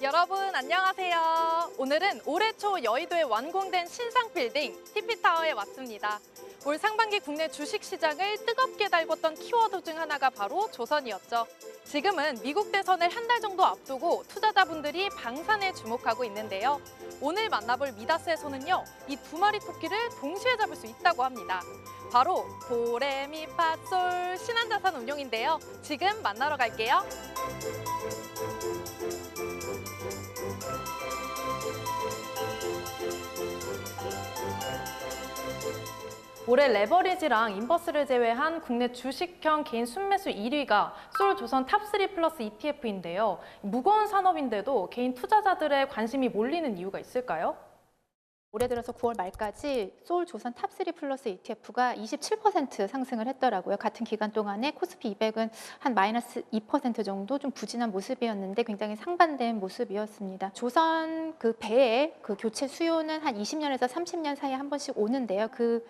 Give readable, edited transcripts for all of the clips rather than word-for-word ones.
여러분 안녕하세요. 오늘은 올해 초 여의도에 완공된 신상 빌딩 TP타워에 왔습니다. 올 상반기 국내 주식시장을 뜨겁게 달궜던 키워드 중 하나가 바로 조선이었죠. 지금은 미국 대선을 한 달 정도 앞두고 투자자분들이 방산에 주목하고 있는데요. 오늘 만나볼 미다스의 손은요, 이 두 마리 토끼를 동시에 잡을 수 있다고 합니다. 바로 도레미파솔 신한자산운용인데요. 지금 만나러 갈게요. 올해 레버리지랑 인버스를 제외한 국내 주식형 개인 순매수 1위가 솔조선 탑3 플러스 ETF인데요. 무거운 산업인데도 개인 투자자들의 관심이 몰리는 이유가 있을까요? 올해 들어서 9월 말까지 솔조선 탑3 플러스 ETF가 27% 상승을 했더라고요. 같은 기간 동안에 코스피 200은 한 마이너스 2% 정도 좀 부진한 모습이었는데 굉장히 상반된 모습이었습니다. 조선 그 배의 그 교체 수요는 한 20년에서 30년 사이에 한 번씩 오는데요. 그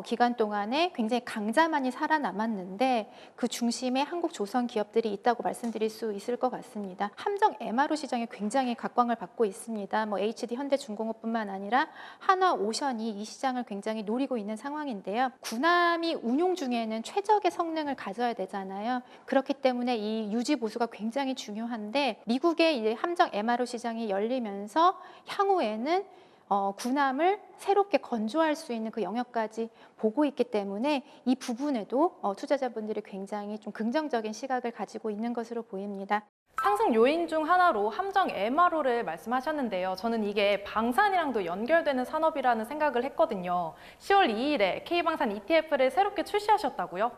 기간 동안에 굉장히 강자만이 살아남았는데 그 중심에 한국 조선 기업들이 있다고 말씀드릴 수 있을 것 같습니다. 함정 MRO 시장에 굉장히 각광을 받고 있습니다. HD 현대중공업뿐만 아니라 한화 오션이 이 시장을 굉장히 노리고 있는 상황인데요. 군함이 운용 중에는 최적의 성능을 가져야 되잖아요. 그렇기 때문에 이 유지 보수가 굉장히 중요한데 미국의 이 함정 MRO 시장이 열리면서 향후에는 군함을 새롭게 건조할 수 있는 그 영역까지 보고 있기 때문에 이 부분에도 투자자분들이 굉장히 좀 긍정적인 시각을 가지고 있는 것으로 보입니다. 상승 요인 중 하나로 함정 MRO를 말씀하셨는데요. 저는 이게 방산이랑도 연결되는 산업이라는 생각을 했거든요. 10월 2일에 K방산 ETF를 새롭게 출시하셨다고요?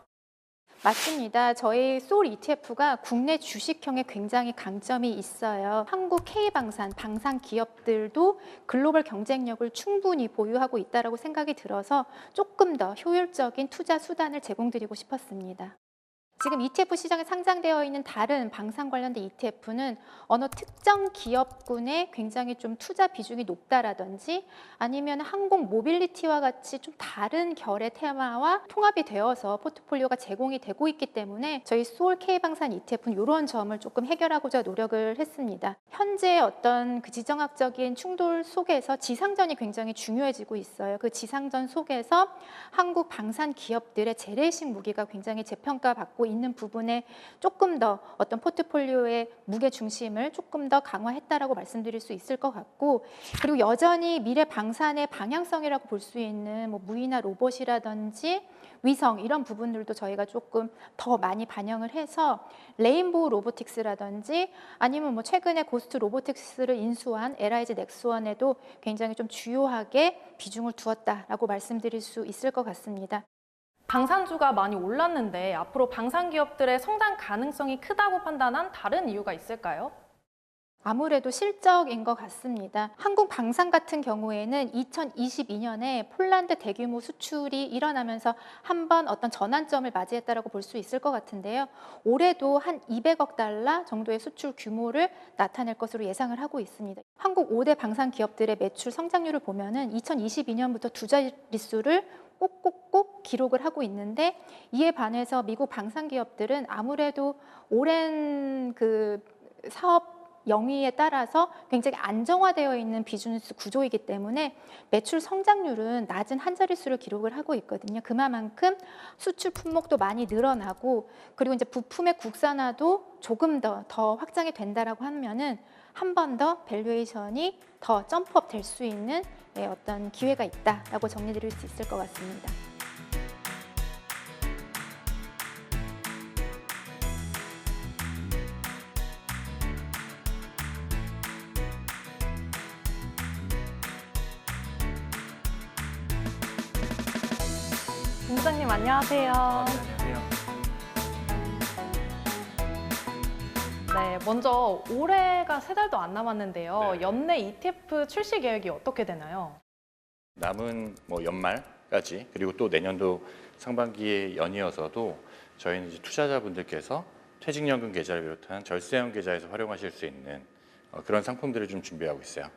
맞습니다. 저희 솔 ETF가 국내 주식형에 굉장히 강점이 있어요. 한국 K방산, 방산 기업들도 글로벌 경쟁력을 충분히 보유하고 있다고 생각이 들어서 조금 더 효율적인 투자 수단을 제공드리고 싶었습니다. 지금 ETF 시장에 상장되어 있는 다른 방산 관련된 ETF는 어느 특정 기업군에 굉장히 좀 투자 비중이 높다라든지 아니면 항공 모빌리티와 같이 좀 다른 결의 테마와 통합이 되어서 포트폴리오가 제공이 되고 있기 때문에 저희 소울 K방산 ETF는 이런 점을 조금 해결하고자 노력을 했습니다. 현재 어떤 그 지정학적인 충돌 속에서 지상전이 굉장히 중요해지고 있어요. 그 지상전 속에서 한국 방산 기업들의 재래식 무기가 굉장히 재평가받고 있는 부분에 조금 더 어떤 포트폴리오의 무게 중심을 조금 더 강화했다라고 말씀드릴 수 있을 것 같고, 그리고 여전히 미래 방산의 방향성이라고 볼 수 있는 무인화 로봇이라든지 위성 이런 부분들도 저희가 조금 더 많이 반영을 해서 레인보우 로보틱스라든지 아니면 최근에 고스트 로보틱스를 인수한 LIG 넥스원에도 굉장히 좀 주요하게 비중을 두었다라고 말씀드릴 수 있을 것 같습니다. 방산주가 많이 올랐는데 앞으로 방산 기업들의 성장 가능성이 크다고 판단한 다른 이유가 있을까요? 아무래도 실적인 것 같습니다. 한국 방산 같은 경우에는 2022년에 폴란드 대규모 수출이 일어나면서 한번 어떤 전환점을 맞이했다고 볼 수 있을 것 같은데요. 올해도 한 200억 달러 정도의 수출 규모를 나타낼 것으로 예상을 하고 있습니다. 한국 5대 방산 기업들의 매출 성장률을 보면은 2022년부터 두 자릿수를 꼭꼭꼭 기록을 하고 있는데, 이에 반해서 미국 방산 기업들은 아무래도 오랜 그 사업 영위에 따라서 굉장히 안정화되어 있는 비즈니스 구조이기 때문에 매출 성장률은 낮은 한 자릿수를 기록을 하고 있거든요. 그만큼 수출 품목도 많이 늘어나고, 그리고 이제 부품의 국산화도 조금 더 확장이 된다라고 하면은 한 번 더 밸류에이션이 더 점프업 될 수 있는 어떤 기회가 있다라고 정리드릴 수 있을 것 같습니다. 본부장님 안녕하세요. 네, 먼저 올해가 3달도 안 남았는데요. 네. 연내 ETF 출시 계획이 어떻게 되나요? 남은 연말까지, 그리고 또 내년도 상반기에 연이어서도 저희는 이제 투자자분들께서 퇴직연금 계좌를 비롯한 절세형 계좌에서 활용하실 수 있는 그런 상품들을 좀 준비하고 있어요.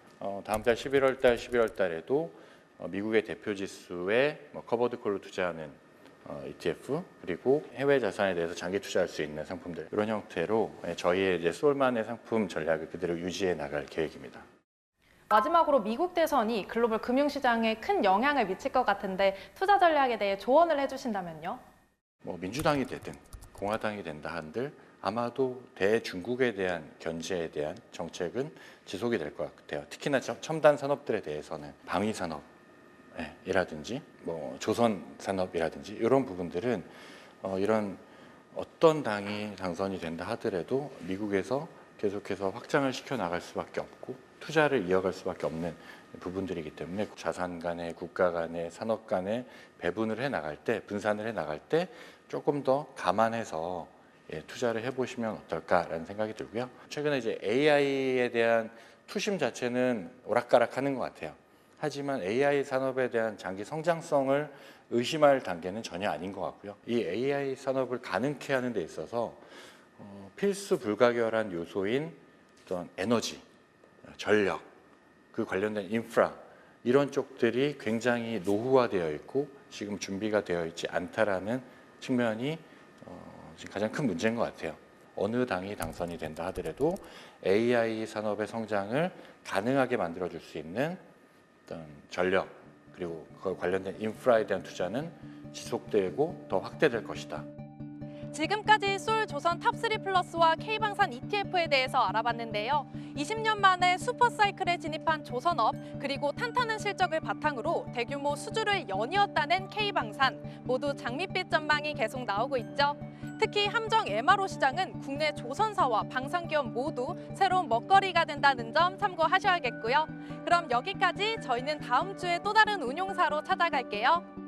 다음 달 11월 달에도 미국의 대표 지수에 커버드 콜로 투자하는 ETF 그리고 해외 자산에 대해서 장기 투자할 수 있는 상품들 이런 형태로 저희의 이제 솔만의 상품 전략을 그대로 유지해 나갈 계획입니다. 마지막으로 미국 대선이 글로벌 금융시장에 큰 영향을 미칠 것 같은데 투자 전략에 대해 조언을 해주신다면요? 뭐 민주당이 되든 공화당이 된다 한들 아마도 대중국에 대한 견제에 대한 정책은 지속이 될 것 같아요. 특히나 첨단 산업들에 대해서는 방위 산업이라든지 뭐 조선 산업이라든지 이런 부분들은 이런 어떤 당이 당선이 된다 하더라도 미국에서 계속해서 확장을 시켜 나갈 수밖에 없고 투자를 이어갈 수밖에 없는 부분들이기 때문에 자산 간에 국가 간에 산업 간에 배분을 해 나갈 때 분산을 해 나갈 때 조금 더 감안해서 투자를 해보시면 어떨까라는 생각이 들고요. 최근에 이제 AI에 대한 투심 자체는 오락가락하는 것 같아요. 하지만 AI 산업에 대한 장기 성장성을 의심할 단계는 전혀 아닌 것 같고요. 이 AI 산업을 가능케 하는 데 있어서 필수 불가결한 요소인 어떤 에너지, 전력, 그 관련된 인프라 이런 쪽들이 굉장히 노후화되어 있고 지금 준비가 되어 있지 않다라는 측면이 지금 가장 큰 문제인 것 같아요. 어느 당이 당선이 된다 하더라도 AI 산업의 성장을 가능하게 만들어줄 수 있는 어떤 전력 그리고 그 관련된 인프라에 대한 투자는 지속되고 더 확대될 것이다. 지금까지 솔 조선 탑3 플러스와 K방산 ETF에 대해서 알아봤는데요. 20년 만에 슈퍼사이클에 진입한 조선업 그리고 탄탄한 실적을 바탕으로 대규모 수주를 연이었다는 K방산 모두 장밋빛 전망이 계속 나오고 있죠. 특히 함정 MRO 시장은 국내 조선사와 방산기업 모두 새로운 먹거리가 된다는 점 참고하셔야겠고요. 그럼 여기까지 저희는 다음 주에 또 다른 운용사로 찾아갈게요.